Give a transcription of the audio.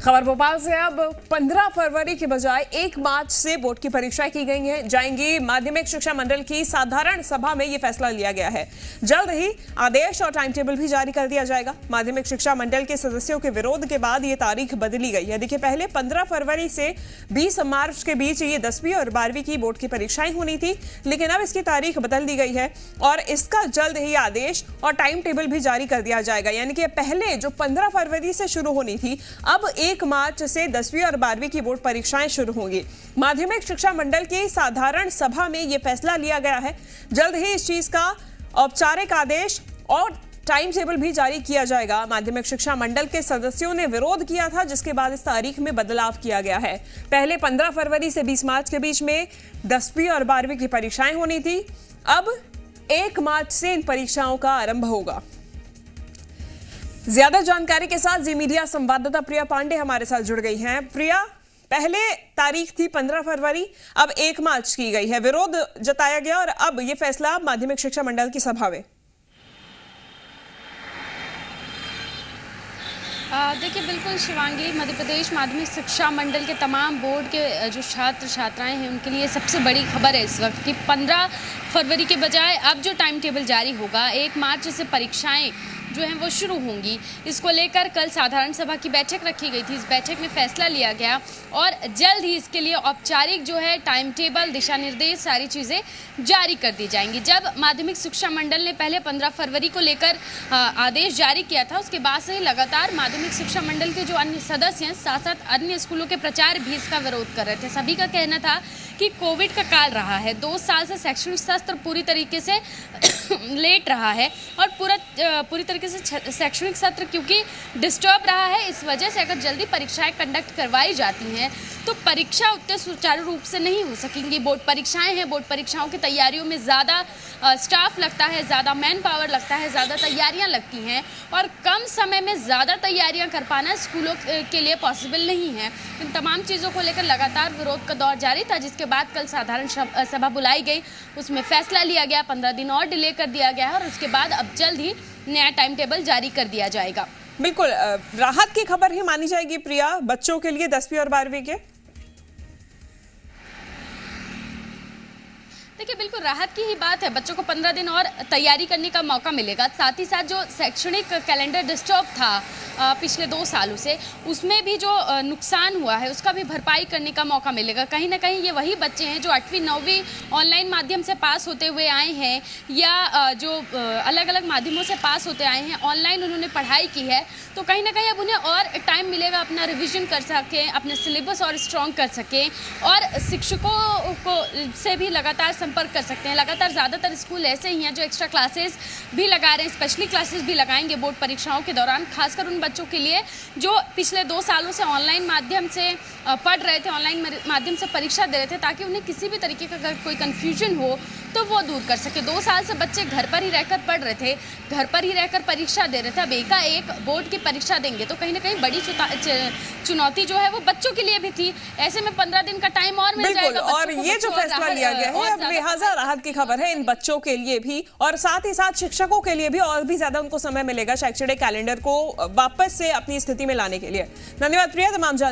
खबर भोपाल से। अब 15 फरवरी के बजाय 1 मार्च से बोर्ड की परीक्षाएं की गई हैं जाएंगी। माध्यमिक शिक्षा मंडल की साधारण सभा में यह फैसला लिया गया है। जल्द ही आदेश और टाइम टेबल भी जारी कर दिया जाएगा। माध्यमिक शिक्षा मंडल के सदस्यों के विरोध के बाद ये तारीख बदली गई है। देखिए, पहले 15 फरवरी से 20 मार्च के बीच ये 10वीं और 12वीं की बोर्ड की परीक्षाएं होनी थी, लेकिन अब इसकी तारीख बदल दी गई है और इसका जल्द ही आदेश और टाइम टेबल भी जारी कर दिया जाएगा। यानी कि पहले जो 15 फरवरी से शुरू होनी थी, अब 1 मार्च से 10वीं और 12वीं की बोर्ड परीक्षाएं शुरू होंगी। माध्यमिक शिक्षा मंडल की साधारण सभा में यह फैसला लिया गया है। जल्द ही इस चीज का औपचारिक आदेश और टाइम टेबल भी जारी किया जाएगा। माध्यमिक शिक्षा मंडल के सदस्यों ने विरोध किया था, जिसके बाद इस तारीख में बदलाव किया गया है। पहले 15 फरवरी से 20 मार्च के बीच में 10वीं और 12वीं की परीक्षाएं होनी थी। अब 1 मार्च से इन परीक्षाओं का आरंभ होगा। ज्यादा जानकारी के साथ जी मीडिया संवाददाता प्रिया पांडे हमारे साथ जुड़ गई हैं। प्रिया, पहले तारीख थी 15 फरवरी, अब 1 मार्च की गई है। विरोध जताया गया और अब यह फैसला माध्यमिक शिक्षा मंडल की सभा में। देखिए, बिल्कुल शिवांगी, मध्य प्रदेश माध्यमिक शिक्षा मंडल के तमाम बोर्ड के जो छात्र छात्राएं हैं उनके लिए सबसे बड़ी खबर है इस वक्त कि 15 फरवरी के बजाय अब जो टाइम टेबल जारी होगा, 1 मार्च से परीक्षाएं जो हैं वो शुरू होंगी। इसको लेकर कल साधारण सभा की बैठक रखी गई थी। इस बैठक में फैसला लिया गया और जल्द ही इसके लिए औपचारिक जो है टाइम टेबल, दिशा निर्देश, सारी चीज़ें जारी कर दी जाएंगी। जब माध्यमिक शिक्षा मंडल ने पहले 15 फरवरी को लेकर आदेश जारी किया था, उसके बाद से ही लगातार माध्यमिक शिक्षा मंडल के जो अन्य सदस्य हैं, साथ साथ अन्य स्कूलों के प्राचार्य भी इसका विरोध कर रहे थे। सभी का कहना था कि कोविड का काल रहा है, 2 साल से शैक्षणिक सत्र पूरी तरीके से लेट रहा है और पूरी तरीके से शैक्षणिक सत्र क्योंकि डिस्टर्ब रहा है, इस वजह से अगर जल्दी परीक्षाएं कंडक्ट करवाई जाती हैं तो परीक्षा उतने सुचारू रूप से नहीं हो सकेंगी। बोर्ड परीक्षाएं हैं, बोर्ड परीक्षाओं की तैयारियों में ज़्यादा स्टाफ लगता है, ज़्यादा मैन पावर लगता है, ज़्यादा तैयारियां लगती हैं और कम समय में ज़्यादा तैयारियां कर पाना स्कूलों के लिए पॉसिबल नहीं है। इन तमाम चीज़ों को लेकर लगातार विरोध का दौर जारी था, जिसके बाद कल साधारण सभा बुलाई गई। उसमें फैसला लिया गया, 15 दिन और डिले कर दिया गया है और उसके बाद अब जल्द ही नया टाइम टेबल जारी कर दिया जाएगा। बिल्कुल राहत की खबर ही मानी जाएगी प्रिया बच्चों के लिए 10वीं और 12वीं के। देखिए, बिल्कुल राहत की ही बात है। बच्चों को 15 दिन और तैयारी करने का मौका मिलेगा। साथ ही साथ जो शैक्षणिक कैलेंडर डिस्टर्ब था पिछले 2 सालों से, उसमें भी जो नुकसान हुआ है उसका भी भरपाई करने का मौका मिलेगा। कहीं ना कहीं ये वही बच्चे हैं जो 8वीं 9वीं ऑनलाइन माध्यम से पास होते हुए आए हैं या जो अलग अलग माध्यमों से पास होते आए हैं, ऑनलाइन उन्होंने पढ़ाई की है, तो कहीं ना कहीं अब उन्हें और टाइम मिलेगा अपना रिविजन कर सकें, अपने सिलेबस और स्ट्रॉन्ग कर सकें और शिक्षकों को से भी लगातार संपर्क कर सकते हैं। लगातार ज़्यादातर स्कूल ऐसे ही हैं जो एक्स्ट्रा क्लासेस भी लगा रहे हैं, स्पेशली क्लासेस भी लगाएंगे बोर्ड परीक्षाओं के दौरान, खासकर उन बच्चों के लिए जो पिछले 2 सालों से ऑनलाइन माध्यम से पढ़ रहे थे, ऑनलाइन माध्यम से परीक्षा दे रहे थे, ताकि उन्हें किसी भी तरीके का अगर कोई कन्फ्यूजन हो तो वो दूर कर सके। 2 साल से बच्चे घर पर ही रहकर पढ़ रहे थे, घर पर ही रहकर परीक्षा दे रहे थे। अब एकाएक बोर्ड की परीक्षा देंगे तो कहीं ना कहीं बड़ी चुनौती जो है वो बच्चों के लिए भी थी। ऐसे में 15 दिन का टाइम और मिल जाएगा और ये जो फैसला लिया गया है, अब लिहाजा राहत की खबर है इन बच्चों के लिए भी और साथ ही साथ शिक्षकों के लिए भी, और भी ज्यादा उनको समय मिलेगा शैक्षणिक कैलेंडर को वापस से अपनी स्थिति में लाने के लिए। धन्यवाद प्रिया तमाम जानकारी